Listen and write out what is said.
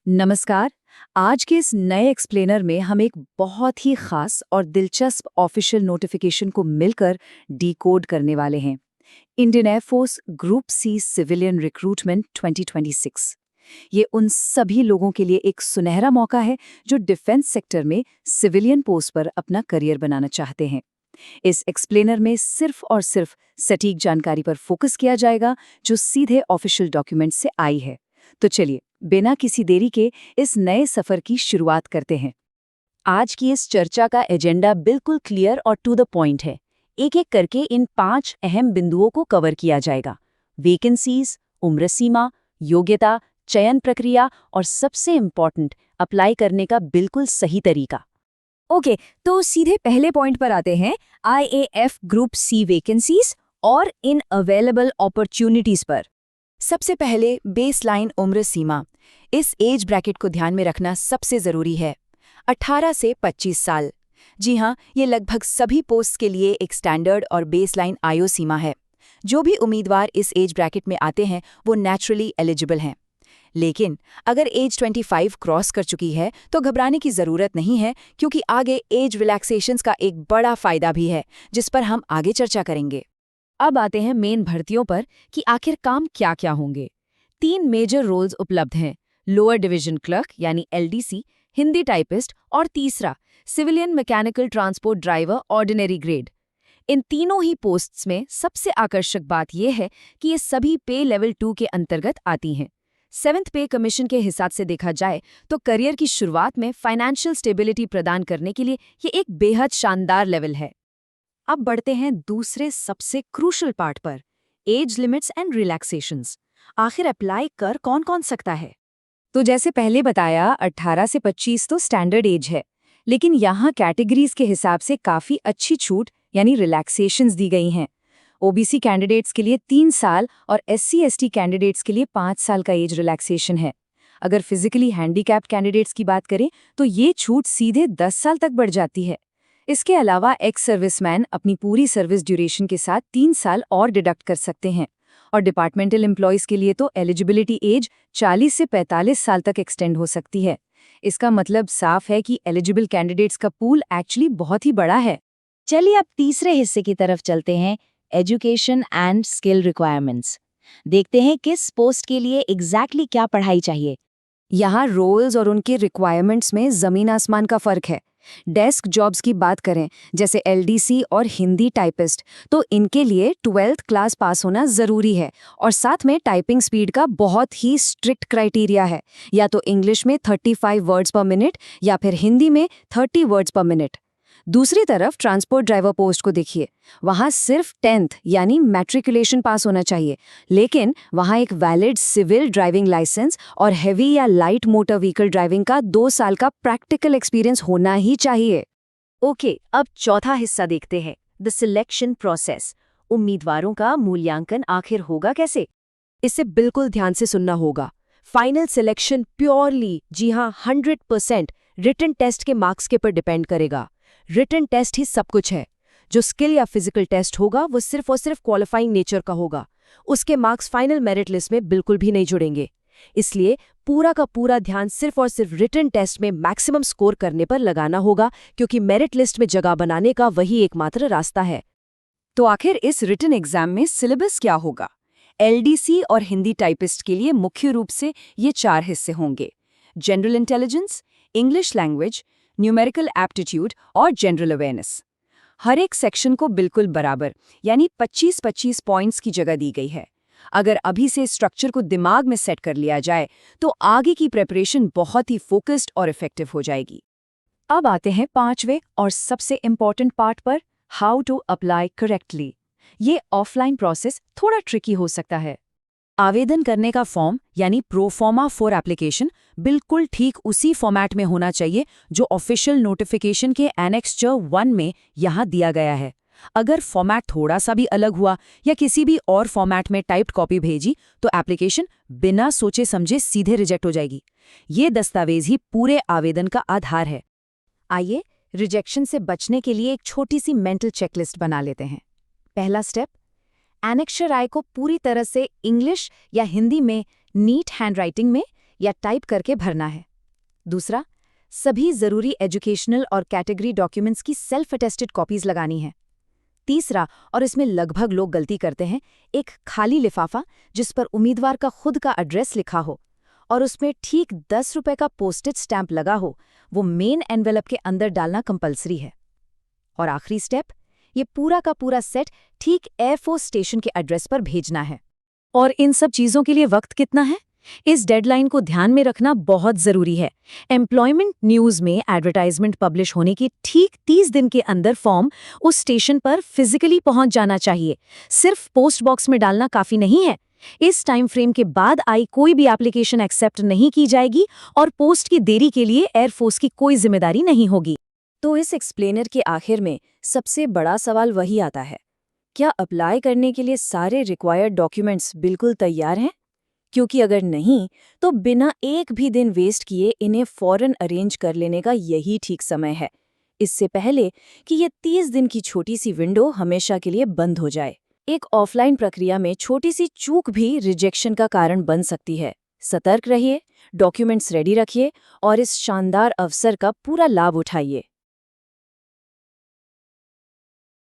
नमस्कार। आज के इस नए एक्सप्लेनर में हम एक बहुत ही खास और दिलचस्प ऑफिशियल नोटिफिकेशन को मिलकर डिकोड करने वाले हैं। Indian air force group C civilian recruitment 2026। ये उन सभी लोगों के लिए एक सुनहरा मौका है जो डिफेंस सेक्टर में सिविलियन पोस्ट पर अपना करियर बनाना चाहते हैं। इस एक्सप्लेनर में सिर्फ और सिर्फ सटीक जानकारी पर फोकस किया जाएगा जो सीधे ऑफिशियल डॉक्यूमेंट से आई है। तो चलिए बिना किसी देरी के इस नए सफर की शुरुआत करते हैं। आज की इस चर्चा का एजेंडा बिल्कुल क्लियर और टू द पॉइंट है। एक एक करके इन 5 अहम बिंदुओं को कवर किया जाएगा। वैकेंसीज, उम्र सीमा, योग्यता, चयन प्रक्रिया और सबसे इम्पॉर्टेंट अप्लाई करने का बिल्कुल सही तरीका। ओके, तो सीधे पहले पॉइंट पर आते हैं, IAF ग्रुप सी वैकेंसीज और इन अवेलेबल अपॉर्चुनिटीज पर। सबसे पहले बेसलाइन उम्र सीमा। इस एज ब्रैकेट को ध्यान में रखना सबसे जरूरी है। 18 से 25 साल। जी हाँ, ये लगभग सभी पोस्ट के लिए एक स्टैंडर्ड और बेसलाइन आयु सीमा है। जो भी उम्मीदवार इस एज ब्रैकेट में आते हैं वो नेचुरली एलिजिबल हैं। लेकिन अगर एज 25 क्रॉस कर चुकी है तो घबराने की ज़रूरत नहीं है, क्योंकि आगे एज रिलैक्सेशंस का एक बड़ा फ़ायदा भी है जिस पर हम आगे चर्चा करेंगे। अब आते हैं मेन भर्तियों पर कि आखिर काम क्या क्या होंगे। 3 मेजर रोल्स उपलब्ध हैं, लोअर डिवीजन क्लर्क यानी LDC, हिंदी टाइपिस्ट और तीसरा civilian mechanical transport driver ordinary grade. इन तीनों ही पोस्ट्स में सबसे आकर्षक बात यह है कि ये सभी पे लेवल 2 के अंतर्गत आती हैं। 7th पे कमीशन के हिसाब से देखा जाए तो करियर की शुरुआत में फाइनेंशियल स्टेबिलिटी प्रदान करने के लिए ये एक बेहद शानदार लेवल है। अब बढ़ते हैं दूसरे सबसे क्रूशल पार्ट पर, एज लिमिट्स एंड रिलैक्सेशंस। आखिर अप्लाई कर कौन कौन सकता है? तो जैसे पहले बताया, 18 से 25 तो स्टैंडर्ड एज है, लेकिन यहाँ कैटेगरीज के हिसाब से काफ़ी अच्छी छूट यानी रिलैक्सेशंस दी गई हैं। OBC कैंडिडेट्स के लिए 3 साल और SC/ST कैंडिडेट्स के लिए 5 साल का एज रिलैक्सेशन है। अगर फिजिकली हैंडीकैप्ड कैंडिडेट्स की बात करें तो ये छूट सीधे 10 साल तक बढ़ जाती है। इसके अलावा एक्स सर्विसमैन अपनी पूरी सर्विस ड्यूरेशन के साथ 3 साल और डिडक्ट कर सकते हैं। और डिपार्टमेंटल एम्प्लॉयज़ के लिए तो एलिजिबिलिटी एज 40 से 45 साल तक एक्सटेंड हो सकती है। इसका मतलब साफ है कि एलिजिबल कैंडिडेट्स का पूल एक्चुअली बहुत ही बड़ा है। चलिए अब तीसरे हिस्से की तरफ चलते हैं, एजुकेशन एंड स्किल रिक्वायरमेंट्स। देखते हैं किस पोस्ट के लिए एग्जैक्टली क्या पढ़ाई चाहिए। यहाँ रोल्स और उनके रिक्वायरमेंट्स में ज़मीन आसमान का फ़र्क है। डेस्क जॉब्स की बात करें, जैसे LDC और हिंदी टाइपिस्ट, तो इनके लिए 12th क्लास पास होना ज़रूरी है और साथ में टाइपिंग स्पीड का बहुत ही स्ट्रिक्ट क्राइटेरिया है। या तो इंग्लिश में 35 वर्ड्स पर मिनट या फिर हिंदी में 30 वर्ड्स पर मिनट। दूसरी तरफ ट्रांसपोर्ट ड्राइवर पोस्ट को देखिए, वहाँ सिर्फ 10th यानी मैट्रिकुलेशन पास होना चाहिए, लेकिन वहाँ एक वैलिड सिविल ड्राइविंग लाइसेंस और हेवी या लाइट मोटर व्हीकल ड्राइविंग का 2 साल का प्रैक्टिकल एक्सपीरियंस होना ही चाहिए। ओके, अब चौथा हिस्सा देखते हैं, द सिलेक्शन प्रोसेस। उम्मीदवारों का मूल्यांकन आखिर होगा कैसे? इसे बिल्कुल ध्यान से सुनना होगा। फाइनल सिलेक्शन प्योरली, जी हाँ, 100% रिटन टेस्ट के मार्क्स के पर डिपेंड करेगा। रिटन टेस्ट ही सब कुछ है। जो स्किल या फिजिकल टेस्ट होगा वो सिर्फ और सिर्फ क्वालिफाइंग नेचर का होगा। उसके मार्क्स फाइनल मेरिट लिस्ट में बिल्कुल भी नहीं जुड़ेंगे। इसलिए पूरा का पूरा ध्यान सिर्फ और सिर्फ रिटन टेस्ट में मैक्सिमम स्कोर करने पर लगाना होगा, क्योंकि मेरिट लिस्ट में जगह बनाने का वही एकमात्र रास्ता है। तो आखिर इस रिटन एग्जाम में सिलेबस क्या होगा? LDC और हिंदी टाइपिस्ट के लिए मुख्य रूप से ये 4 हिस्से होंगे: general intelligence, English language, numerical aptitude और जनरल अवेयरनेस। हर एक सेक्शन को बिल्कुल बराबर यानी 25-25 पॉइंट्स की जगह दी गई है। अगर अभी से स्ट्रक्चर को दिमाग में सेट कर लिया जाए तो आगे की प्रिपरेशन बहुत ही फोकस्ड और इफेक्टिव हो जाएगी। अब आते हैं 5वें और सबसे इम्पॉर्टेंट पार्ट पर, हाउ टू अप्लाई करेक्टली। ये ऑफलाइन प्रोसेस थोड़ा ट्रिकी हो सकता है। आवेदन करने का फॉर्म यानी प्रोफॉर्मा फॉर एप्लीकेशन बिल्कुल ठीक उसी फॉर्मेट में होना चाहिए जो ऑफिशियल नोटिफिकेशन के एनेक्स्चर 1 में यहाँ दिया गया है। अगर फॉर्मेट थोड़ा सा भी अलग हुआ या किसी भी और फॉर्मेट में टाइप्ड कॉपी भेजी तो एप्लीकेशन बिना सोचे समझे सीधे रिजेक्ट हो जाएगी। ये दस्तावेज ही पूरे आवेदन का आधार है। आइए रिजेक्शन से बचने के लिए एक छोटी सी मेंटल चेकलिस्ट बना लेते हैं। पहला स्टेप, एनेक्स्चर आई को पूरी तरह से इंग्लिश या हिंदी में नीट हैंडराइटिंग में या टाइप करके भरना है। दूसरा, सभी ज़रूरी एजुकेशनल और कैटेगरी डॉक्यूमेंट्स की सेल्फ अटेस्टेड कॉपीज लगानी है। तीसरा, और इसमें लगभग लोग गलती करते हैं, एक खाली लिफाफा जिस पर उम्मीदवार का खुद का एड्रेस लिखा हो और उसमें ठीक 10 रुपए का पोस्टेज स्टैंप लगा हो, वो मेन एनवेलप के अंदर डालना कंपलसरी है। और आखिरी स्टेप, ये पूरा का पूरा सेट ठीक एयरफोर्स स्टेशन के एड्रेस पर भेजना है। और इन सब चीज़ों के लिए वक्त कितना है? इस डेडलाइन को ध्यान में रखना बहुत ज़रूरी है। एम्प्लॉयमेंट न्यूज़ में एडवर्टाइजमेंट पब्लिश होने के ठीक 30 दिन के अंदर फॉर्म उस स्टेशन पर फिजिकली पहुंच जाना चाहिए। सिर्फ पोस्ट बॉक्स में डालना काफ़ी नहीं है। इस टाइम फ्रेम के बाद आई कोई भी एप्लीकेशन एक्सेप्ट नहीं की जाएगी और पोस्ट की देरी के लिए एयरफोर्स की कोई जिम्मेदारी नहीं होगी। तो इस एक्सप्लेनर के आखिर में सबसे बड़ा सवाल वही आता है, क्या अप्लाई करने के लिए सारे रिक्वायर्ड डॉक्यूमेंट्स बिल्कुल तैयार हैं? क्योंकि अगर नहीं, तो बिना एक भी दिन वेस्ट किए इन्हें फौरन अरेंज कर लेने का यही ठीक समय है, इससे पहले कि ये 30 दिन की छोटी सी विंडो हमेशा के लिए बंद हो जाए। एक ऑफलाइन प्रक्रिया में छोटी सी चूक भी रिजेक्शन का कारण बन सकती है। सतर्क रहिए, डॉक्यूमेंट्स रेडी रखिए और इस शानदार अवसर का पूरा लाभ उठाइए।